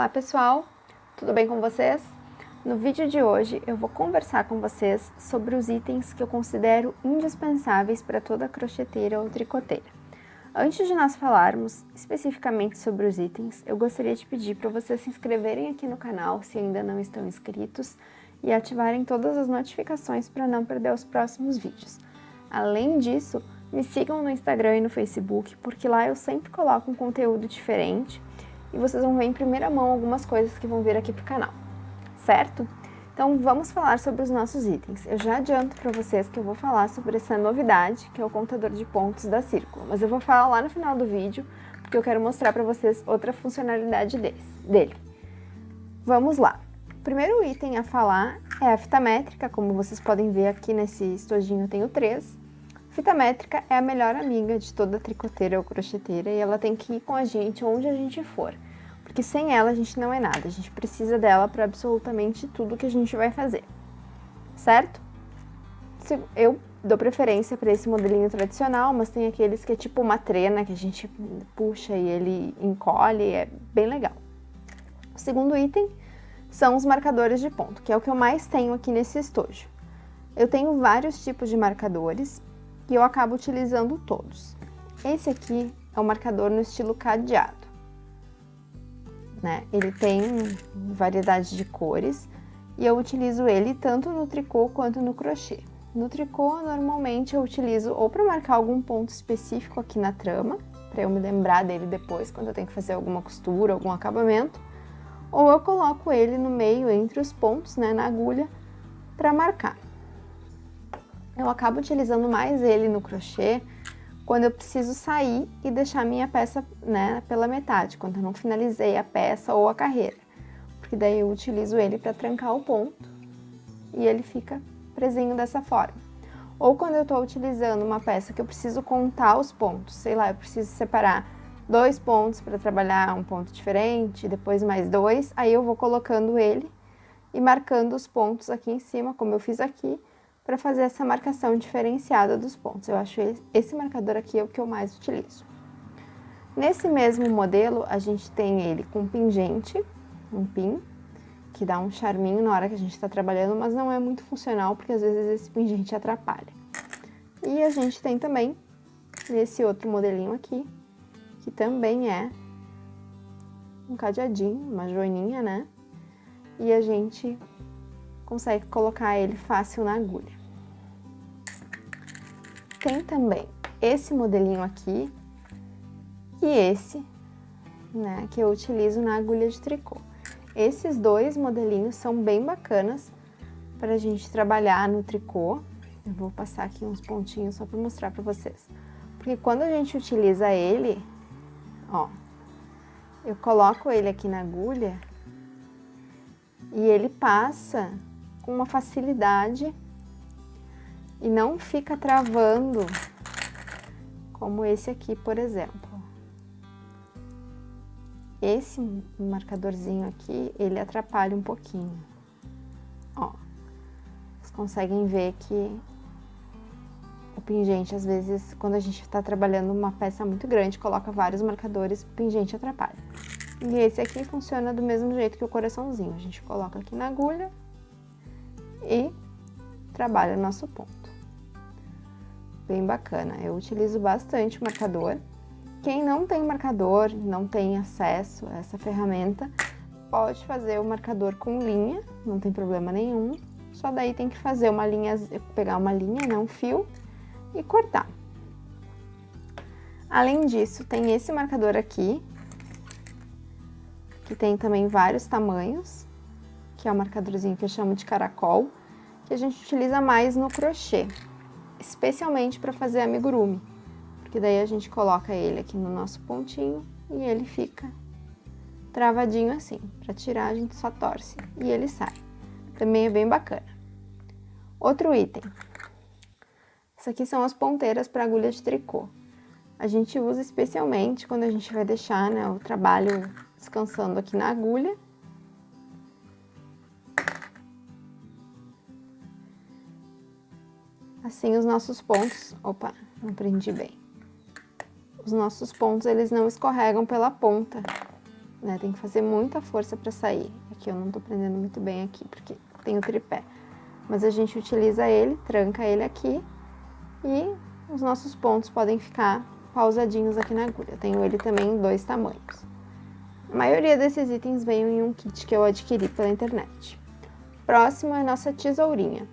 Olá pessoal, tudo bem com vocês? No vídeo de hoje eu vou conversar com vocês sobre os itens que eu considero indispensáveis para toda crocheteira ou tricoteira. Antes de nós falarmos especificamente sobre os itens, eu gostaria de pedir para vocês se inscreverem aqui no canal se ainda não estão inscritos e ativarem todas as notificações para não perder os próximos vídeos. Além disso, me sigam no Instagram e no Facebook, porque lá eu sempre coloco um conteúdo diferente e vocês vão ver em primeira mão algumas coisas que vão vir aqui pro canal, certo? Então vamos falar sobre os nossos itens. Eu já adianto para vocês que eu vou falar sobre essa novidade, que é o contador de pontos da Círculo, mas eu vou falar lá no final do vídeo, porque eu quero mostrar para vocês outra funcionalidade dele. Vamos lá. O primeiro item a falar é a fita métrica, como vocês podem ver aqui nesse estojinho eu tenho 3. Fita métrica é a melhor amiga de toda tricoteira ou crocheteira e ela tem que ir com a gente onde a gente for, porque sem ela a gente não é nada, a gente precisa dela para absolutamente tudo que a gente vai fazer, certo? Eu dou preferência para esse modelinho tradicional, mas tem aqueles que é tipo uma trena que a gente puxa e ele encolhe, é bem legal. O segundo item são os marcadores de ponto, que é o que eu mais tenho aqui nesse estojo. Eu tenho vários tipos de marcadores e eu acabo utilizando todos. Esse aqui é o marcador no estilo cadeado, né? Ele tem variedade de cores e eu utilizo ele tanto no tricô quanto no crochê. No tricô, normalmente eu utilizo ou para marcar algum ponto específico aqui na trama, para eu me lembrar dele depois, quando eu tenho que fazer alguma costura, algum acabamento, ou eu coloco ele no meio entre os pontos, né, na agulha, para marcar. Eu acabo utilizando mais ele no crochê quando eu preciso sair e deixar minha peça, né, pela metade, quando eu não finalizei a peça ou a carreira, porque daí eu utilizo ele para trancar o ponto e ele fica presinho dessa forma. Ou quando eu estou utilizando uma peça que eu preciso contar os pontos, sei lá, eu preciso separar 2 pontos para trabalhar um ponto diferente, depois mais 2, aí eu vou colocando ele e marcando os pontos aqui em cima, como eu fiz aqui, para fazer essa marcação diferenciada dos pontos. Eu acho esse marcador aqui é o que eu mais utilizo. Nesse mesmo modelo, a gente tem ele com pingente, um pin, que dá um charminho na hora que a gente está trabalhando, mas não é muito funcional, porque às vezes esse pingente atrapalha. E a gente tem também esse outro modelinho aqui, que também é um cadeadinho, uma joaninha, né? E a gente consegue colocar ele fácil na agulha. Tem também esse modelinho aqui e esse, né, que eu utilizo na agulha de tricô. Esses dois modelinhos são bem bacanas para a gente trabalhar no tricô. Eu vou passar aqui uns pontinhos só para mostrar para vocês. Porque quando a gente utiliza ele, ó, eu coloco ele aqui na agulha e ele passa com uma facilidade e não fica travando, como esse aqui, por exemplo. Esse marcadorzinho aqui, ele atrapalha um pouquinho. Ó, vocês conseguem ver que o pingente, às vezes, quando a gente está trabalhando uma peça muito grande, coloca vários marcadores, o pingente atrapalha. E esse aqui funciona do mesmo jeito que o coraçãozinho. A gente coloca aqui na agulha e trabalha o nosso ponto. Bem bacana. Eu utilizo bastante o marcador. Quem não tem marcador, não tem acesso a essa ferramenta, pode fazer o marcador com linha, não tem problema nenhum. Só daí tem que fazer uma linha, pegar uma linha, né, um fio, e cortar. Além disso, tem esse marcador aqui, que tem também vários tamanhos, que é o marcadorzinho que eu chamo de caracol, que a gente utiliza mais no crochê, especialmente para fazer amigurumi, porque daí a gente coloca ele aqui no nosso pontinho e ele fica travadinho assim. Para tirar a gente só torce e ele sai. Também é bem bacana. Outro item. Isso aqui são as ponteiras para agulha de tricô. A gente usa especialmente quando a gente vai deixar, né, o trabalho descansando aqui na agulha. Assim os nossos pontos... Opa, não prendi bem. Os nossos pontos, eles não escorregam pela ponta né? Tem que fazer muita força para sair. Aqui eu não tô prendendo muito bem aqui, porque tem o tripé. Mas a gente utiliza ele, tranca ele aqui e os nossos pontos podem ficar pausadinhos aqui na agulha. Eu tenho ele também em 2 tamanhos. A maioria desses itens veio em um kit que eu adquiri pela internet. Próximo é a nossa tesourinha.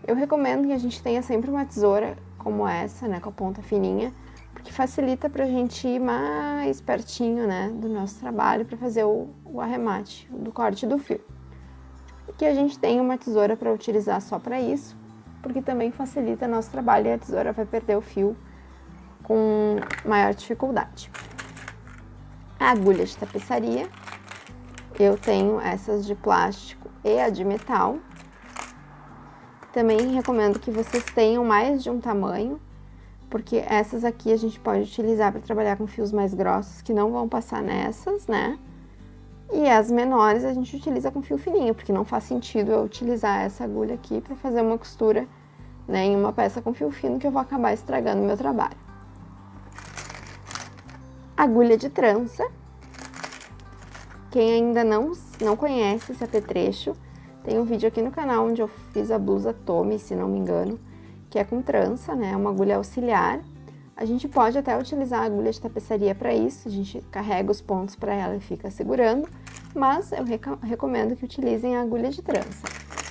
Eu recomendo que a gente tenha sempre uma tesoura como essa, né, com a ponta fininha, porque facilita pra gente ir mais pertinho, né, do nosso trabalho para fazer o arremate do corte do fio. Aqui a gente tem uma tesoura para utilizar só para isso, porque também facilita nosso trabalho e a tesoura vai perder o fio com maior dificuldade. A agulha de tapeçaria, eu tenho essas de plástico e a de metal. Também recomendo que vocês tenham mais de um tamanho, porque essas aqui a gente pode utilizar para trabalhar com fios mais grossos, que não vão passar nessas, né? E as menores a gente utiliza com fio fininho, porque não faz sentido eu utilizar essa agulha aqui para fazer uma costura, né, em uma peça com fio fino, que eu vou acabar estragando o meu trabalho. Agulha de trança. Quem ainda não conhece esse apetrecho, tem um vídeo aqui no canal onde eu fiz a blusa Tommy, se não me engano, que é com trança, né, uma agulha auxiliar. A gente pode até utilizar a agulha de tapeçaria para isso, a gente carrega os pontos para ela e fica segurando, mas eu recomendo que utilizem a agulha de trança.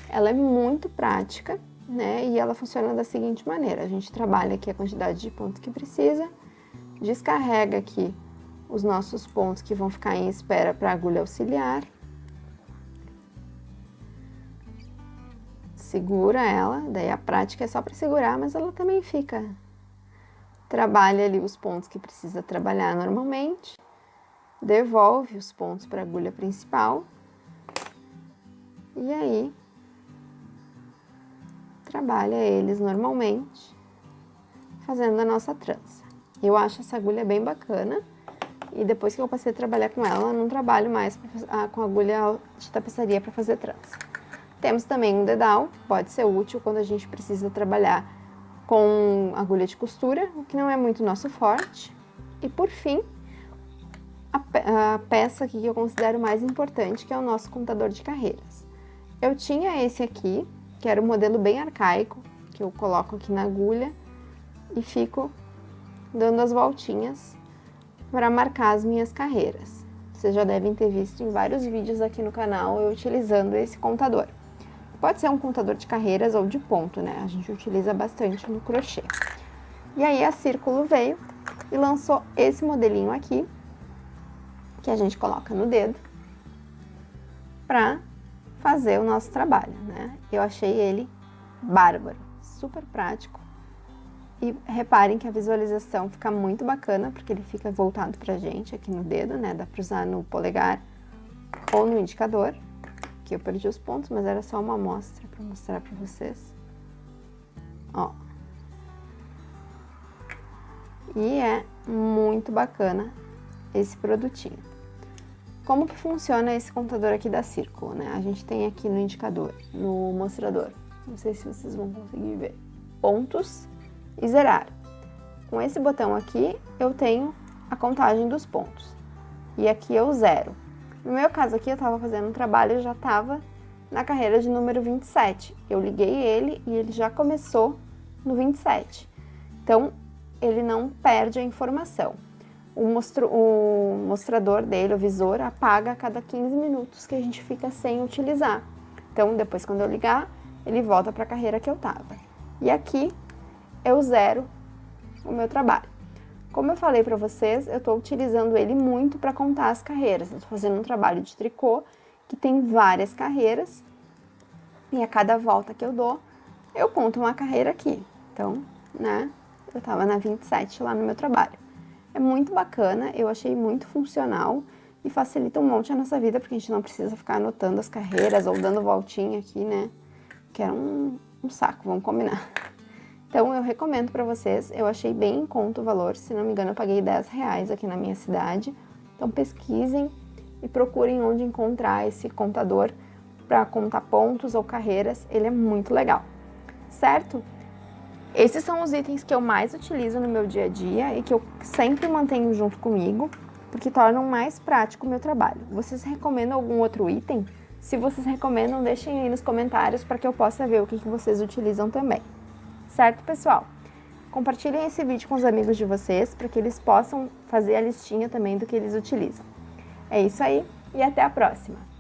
Ela é muito prática, né, e ela funciona da seguinte maneira: a gente trabalha aqui a quantidade de pontos que precisa, descarrega aqui os nossos pontos que vão ficar em espera para a agulha auxiliar, segura ela, daí a prática é só para segurar, mas ela também fica. Trabalha ali os pontos que precisa trabalhar normalmente, devolve os pontos para a agulha principal e aí trabalha eles normalmente, fazendo a nossa trança. Eu acho essa agulha bem bacana e depois que eu passei a trabalhar com ela, eu não trabalho mais com agulha de tapeçaria para fazer trança. Temos também um dedal, pode ser útil quando a gente precisa trabalhar com agulha de costura, o que não é muito nosso forte. E por fim, a peça aqui que eu considero mais importante, que é o nosso contador de carreiras. Eu tinha esse aqui, que era um modelo bem arcaico, que eu coloco aqui na agulha e fico dando as voltinhas para marcar as minhas carreiras. Vocês já devem ter visto em vários vídeos aqui no canal eu utilizando esse contador. Pode ser um contador de carreiras ou de ponto, né? A gente utiliza bastante no crochê. E aí a Círculo veio e lançou esse modelinho aqui, que a gente coloca no dedo para fazer o nosso trabalho, né? Eu achei ele bárbaro, super prático. E reparem que a visualização fica muito bacana, porque ele fica voltado pra gente aqui no dedo, né? Dá pra usar no polegar ou no indicador. Aqui eu perdi os pontos, mas era só uma amostra para mostrar para vocês. Ó. E é muito bacana esse produtinho. Como que funciona esse contador aqui da Círculo, né? A gente tem aqui no indicador, no mostrador, não sei se vocês vão conseguir ver, pontos e zerar. Com esse botão aqui, eu tenho a contagem dos pontos. E aqui eu zero. No meu caso aqui, eu estava fazendo um trabalho e já estava na carreira de número 27. Eu liguei ele e ele já começou no 27. Então, ele não perde a informação. O mostrador dele, o visor, apaga a cada 15 minutos que a gente fica sem utilizar. Então, depois quando eu ligar, ele volta para a carreira que eu estava. E aqui, eu zero o meu trabalho. Como eu falei para vocês, eu estou utilizando ele muito para contar as carreiras. Eu estou fazendo um trabalho de tricô que tem várias carreiras e a cada volta que eu dou, eu conto uma carreira aqui. Então, né, eu estava na 27 lá no meu trabalho. É muito bacana, eu achei muito funcional e facilita um monte a nossa vida, porque a gente não precisa ficar anotando as carreiras ou dando voltinha aqui, né, que era um saco, vamos combinar. Então, eu recomendo para vocês, eu achei bem em conta o valor, se não me engano eu paguei R$10 aqui na minha cidade. Então, pesquisem e procurem onde encontrar esse contador para contar pontos ou carreiras, ele é muito legal, certo? Esses são os itens que eu mais utilizo no meu dia a dia e que eu sempre mantenho junto comigo. porque tornam mais prático o meu trabalho. Vocês recomendam algum outro item? Se vocês recomendam, deixem aí nos comentários para que eu possa ver o que vocês utilizam também. Certo, pessoal? Compartilhem esse vídeo com os amigos de vocês para que eles possam fazer a listinha também do que eles utilizam. É isso aí e até a próxima!